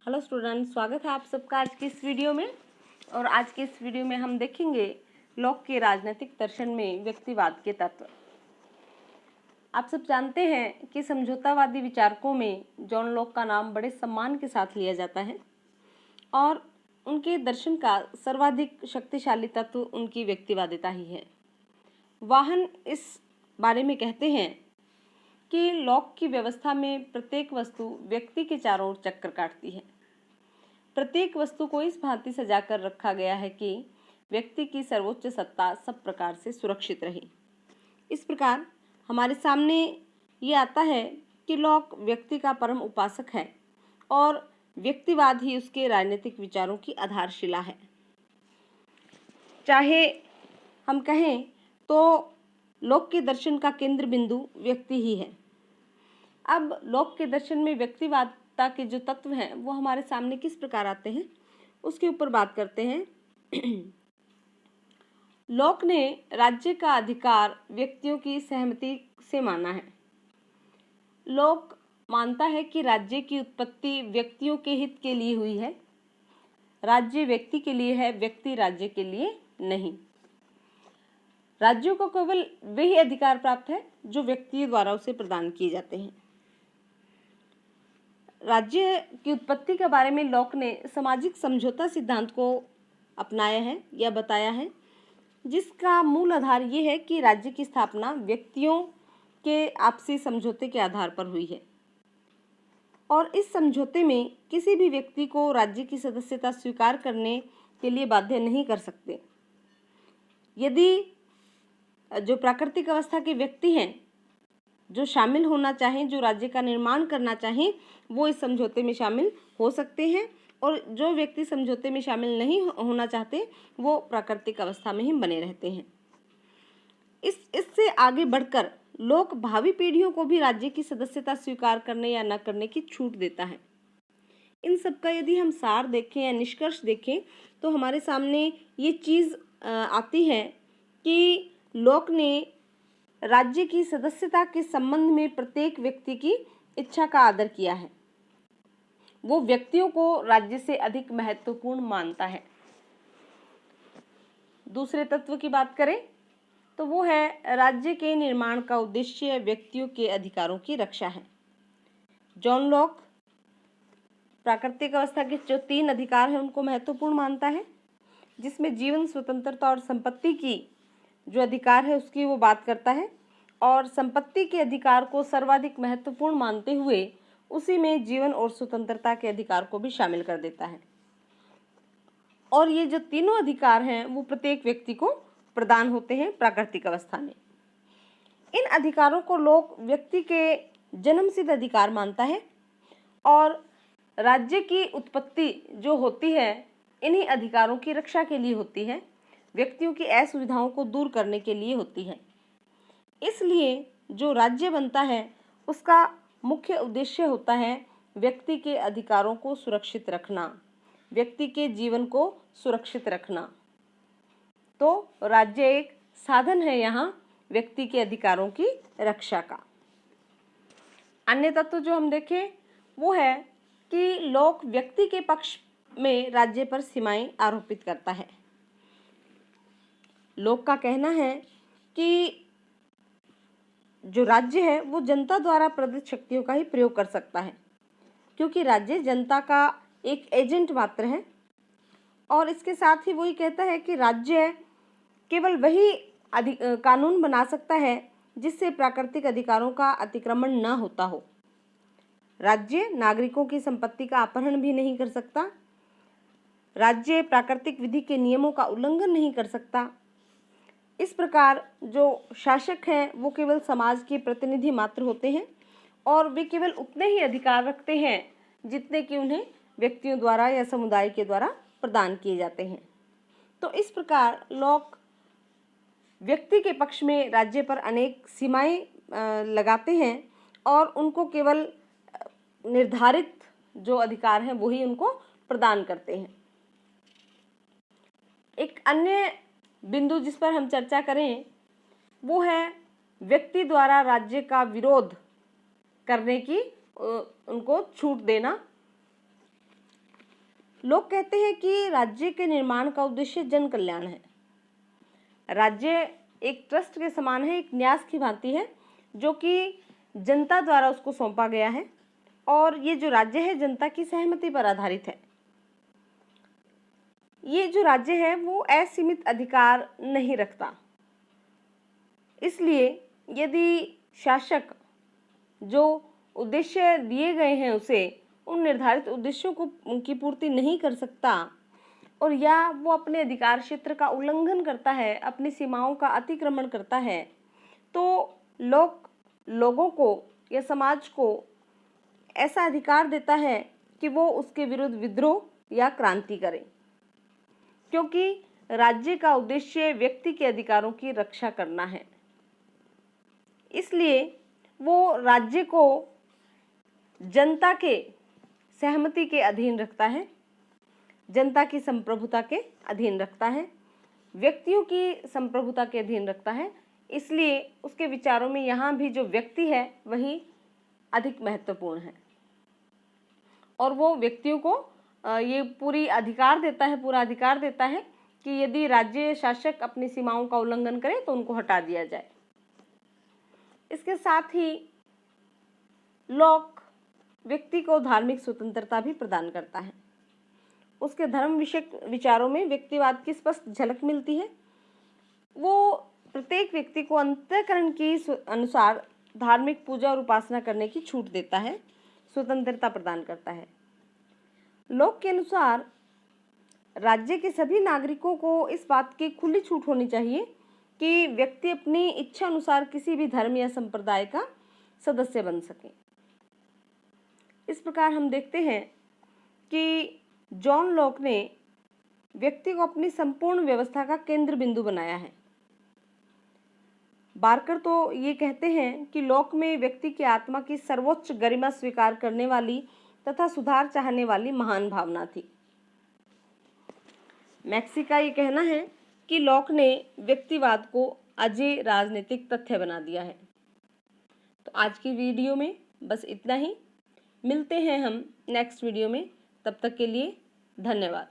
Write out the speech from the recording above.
Hello student, स्वागत है आप सबका आज की इस वीडियो में। और आज के इस वीडियो में हम देखेंगे लॉक के राजनीतिक दर्शन में व्यक्तिवाद के तत्व। आप सब जानते हैं कि समझौतावादी विचारकों में जॉन लॉक का नाम बड़े सम्मान के साथ लिया जाता है और उनके दर्शन का सर्वाधिक शक्तिशाली तत्व उनकी व्यक्तिवादिता ही है। वाहन इस बारे में कहते हैं कि लॉक की व्यवस्था में प्रत्येक वस्तु व्यक्ति के चारों ओर चक्कर काटती है। प्रत्येक वस्तु को इस भांति सजाकर रखा गया है कि व्यक्ति की सर्वोच्च सत्ता सब प्रकार से सुरक्षित रहे। इस प्रकार हमारे सामने ये आता है कि लॉक व्यक्ति का परम उपासक है और व्यक्तिवाद ही उसके राजनीतिक विचारों की आधारशिला है। चाहे हम कहें तो लॉक के दर्शन का केंद्र बिंदु व्यक्ति ही है। अब लॉक के दर्शन में व्यक्तिवादिता के जो तत्व हैं वो हमारे सामने किस प्रकार आते हैं उसके ऊपर बात करते हैं। लॉक ने राज्य का अधिकार व्यक्तियों की सहमति से माना है। लॉक मानता है कि राज्य की उत्पत्ति व्यक्तियों के हित के लिए हुई है। राज्य व्यक्ति के लिए है, व्यक्ति राज्य के लिए नहीं। राज्यों को केवल वही अधिकार प्राप्त है जो व्यक्ति द्वारा उसे प्रदान किए जाते हैं। राज्य की उत्पत्ति के बारे में लॉक ने सामाजिक समझौता सिद्धांत को अपनाया है या बताया है, जिसका मूल आधार ये है कि राज्य की स्थापना व्यक्तियों के आपसी समझौते के आधार पर हुई है और इस समझौते में किसी भी व्यक्ति को राज्य की सदस्यता स्वीकार करने के लिए बाध्य नहीं कर सकते। यदि जो प्राकृतिक अवस्था के व्यक्ति हैं जो शामिल होना चाहें, जो राज्य का निर्माण करना चाहें, वो इस समझौते में शामिल हो सकते हैं और जो व्यक्ति समझौते में शामिल नहीं होना चाहते वो प्राकृतिक अवस्था में ही बने रहते हैं। इससे आगे बढ़कर लोक भावी पीढ़ियों को भी राज्य की सदस्यता स्वीकार करने या न करने की छूट देता है। इन सब का यदि हम सार देखें या निष्कर्ष देखें तो हमारे सामने ये चीज़ आती है कि लॉक ने राज्य की सदस्यता के संबंध में प्रत्येक व्यक्ति की इच्छा का आदर किया है। वो व्यक्तियों को राज्य से अधिक महत्वपूर्ण मानता है। दूसरे तत्व की बात करें तो वो है राज्य के निर्माण का उद्देश्य व्यक्तियों के अधिकारों की रक्षा है। जॉन लॉक प्राकृतिक अवस्था के जो 3 अधिकार हैं उनको महत्वपूर्ण मानता है, जिसमें जीवन, स्वतंत्रता और संपत्ति की जो अधिकार है उसकी वो बात करता है और संपत्ति के अधिकार को सर्वाधिक महत्वपूर्ण मानते हुए उसी में जीवन और स्वतंत्रता के अधिकार को भी शामिल कर देता है। और ये जो तीनों अधिकार हैं वो प्रत्येक व्यक्ति को प्रदान होते हैं प्राकृतिक अवस्था में। इन अधिकारों को लोक व्यक्ति के जन्मसिद्ध अधिकार मानता है और राज्य की उत्पत्ति जो होती है इन्हीं अधिकारों की रक्षा के लिए होती है, व्यक्तियों की असुविधाओं को दूर करने के लिए होती है। इसलिए जो राज्य बनता है उसका मुख्य उद्देश्य होता है व्यक्ति के अधिकारों को सुरक्षित रखना, व्यक्ति के जीवन को सुरक्षित रखना। तो राज्य एक साधन है यहाँ व्यक्ति के अधिकारों की रक्षा का। अन्य तत्व जो हम देखें वो है कि लोक व्यक्ति के पक्ष में राज्य पर सीमाएं आरोपित करता है। लोक का कहना है कि जो राज्य है वो जनता द्वारा प्रदत्त शक्तियों का ही प्रयोग कर सकता है, क्योंकि राज्य जनता का एक एजेंट मात्र है। और इसके साथ ही वही कहता है कि राज्य केवल वही कानून बना सकता है जिससे प्राकृतिक अधिकारों का अतिक्रमण न होता हो। राज्य नागरिकों की संपत्ति का अपहरण भी नहीं कर सकता। राज्य प्राकृतिक विधि के नियमों का उल्लंघन नहीं कर सकता। इस प्रकार जो शासक हैं वो केवल समाज के प्रतिनिधि मात्र होते हैं और वे केवल उतने ही अधिकार रखते हैं जितने कि उन्हें व्यक्तियों द्वारा या समुदाय के द्वारा प्रदान किए जाते हैं। तो इस प्रकार लॉक व्यक्ति के पक्ष में राज्य पर अनेक सीमाएं लगाते हैं और उनको केवल निर्धारित जो अधिकार हैं वही उनको प्रदान करते हैं। एक अन्य बिंदु जिस पर हम चर्चा करें वो है व्यक्ति द्वारा राज्य का विरोध करने की उनको छूट देना। लोग कहते हैं कि राज्य के निर्माण का उद्देश्य जन कल्याण है। राज्य एक ट्रस्ट के समान है, एक न्यास की भांति है, जो कि जनता द्वारा उसको सौंपा गया है, और ये जो राज्य है जनता की सहमति पर आधारित है। ये जो राज्य है वो असीमित अधिकार नहीं रखता, इसलिए यदि शासक जो उद्देश्य दिए गए हैं उसे उन निर्धारित उद्देश्यों को उनकी पूर्ति नहीं कर सकता, और या वो अपने अधिकार क्षेत्र का उल्लंघन करता है, अपनी सीमाओं का अतिक्रमण करता है, तो लोगों को या समाज को ऐसा अधिकार देता है कि वो उसके विरुद्ध विद्रोह या क्रांति करे, क्योंकि राज्य का उद्देश्य व्यक्ति के अधिकारों की रक्षा करना है। इसलिए वो राज्य को जनता के सहमति के अधीन रखता है, जनता की संप्रभुता के अधीन रखता है, व्यक्तियों की संप्रभुता के अधीन रखता है। इसलिए उसके विचारों में यहाँ भी जो व्यक्ति है वही अधिक महत्वपूर्ण है, और वो व्यक्तियों को ये पूरा अधिकार देता है कि यदि राज्य शासक अपनी सीमाओं का उल्लंघन करे तो उनको हटा दिया जाए। इसके साथ ही लॉक व्यक्ति को धार्मिक स्वतंत्रता भी प्रदान करता है। उसके धर्म विषयक विचारों में व्यक्तिवाद की स्पष्ट झलक मिलती है। वो प्रत्येक व्यक्ति को अंतःकरण की अनुसार धार्मिक पूजा और उपासना करने की छूट देता है, स्वतंत्रता प्रदान करता है। लॉक के अनुसार राज्य के सभी नागरिकों को इस बात की खुली छूट होनी चाहिए कि व्यक्ति अपनी इच्छा अनुसार किसी भी धर्म या संप्रदाय का सदस्य बन सके। इस प्रकार हम देखते हैं कि जॉन लॉक ने व्यक्ति को अपनी संपूर्ण व्यवस्था का केंद्र बिंदु बनाया है। बार्कर तो ये कहते हैं कि लॉक में व्यक्ति की आत्मा की सर्वोच्च गरिमा स्वीकार करने वाली तथा सुधार चाहने वाली महान भावना थी। मैक्सी का ये कहना है कि लॉक ने व्यक्तिवाद को अजय राजनीतिक तथ्य बना दिया है। तो आज की वीडियो में बस इतना ही। मिलते हैं हम नेक्स्ट वीडियो में, तब तक के लिए धन्यवाद।